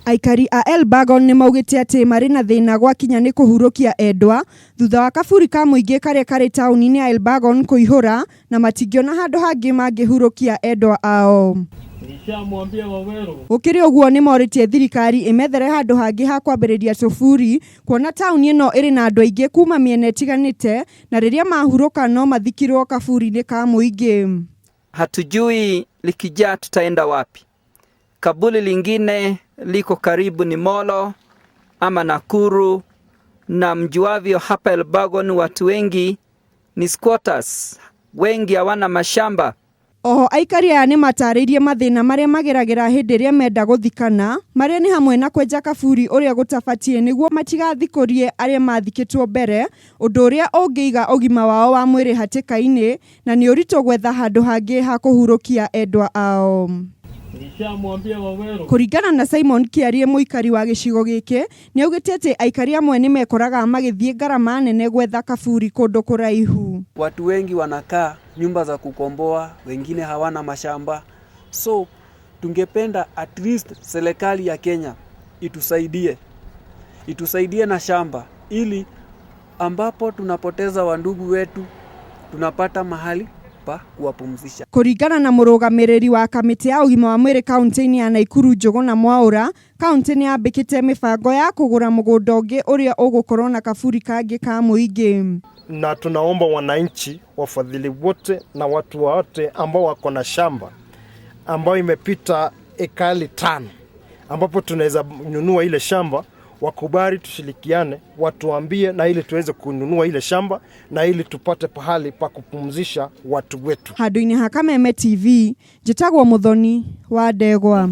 Aikari a Elbagon ni maugite ati mari na thina gwakinya ni kuhurukia endwa thutha wa kaburi ka muingi karia kari tauni-ini ya Elbagon kuihura na matingiona handu hangi mangihurukia endwa ao. Ukiri uguo ni moritie thirikari imethere handu hangi ha kwambiriria cuburi kuona tauni ino iri na andu aingi kuma miena itiganite na riria mahuruka no mathikirwo kaburi-ini ka muingi. Hatujui likijaa tutaenda wapi. Kaburi lingine liko karibu ni Molo ama Nakuru, na mjuavyo hapa Elbagon watu wengi ni squatters, wengi hawana mashamba. Oho aikari aya ni mataririe mathina maria mageragira hindi ria menda guthikana maria ni hamwe na kwenja kaburi uria gutabatie niguo matigathikurie aria mathikitwo mbere, undu uria ungiiga ugima wao wa mwiri hatika-ini na ni urito gwetha handu hangi ha kuhurukia endwa ao. Kuringana na Simon Kiarie muikari wa gicigo giki ni augite ati aikari amwe ni mekoraga magithie garama nene gwetha kaburi kundu kuraihu. Watu wengi wanakaa nyumba za kukomboa, wengine hawana mashamba. So tungependa at least serikali ya Kenya itusaidie na shamba, ili ambapo tunapoteza wandugu wetu tunapata mahali pa kuwapumzisha. Kuringana na murugamiriri wa kamiti ya ugima wa mwiri kaunti-ini ya Nakuru Njuguna Mwaura, kaunti ni yambikite mibango ya kugura mugunda ungi uria ugukorwo na kaburi kangi ka muingi. Na tunaomba wananchi, wafadhili wote na watu wote ambao wako na shamba ambao imepita ekali 5 ambapo tunaweza nunua ile shamba, wakubali tushirikiane, watuambie na ili tuweze kununua ile shamba na ili tupate pahali pa kupumzisha watu wetu. Handu-ini ha Kameme TV, Njitagwo Muthoni wa Ndegwa.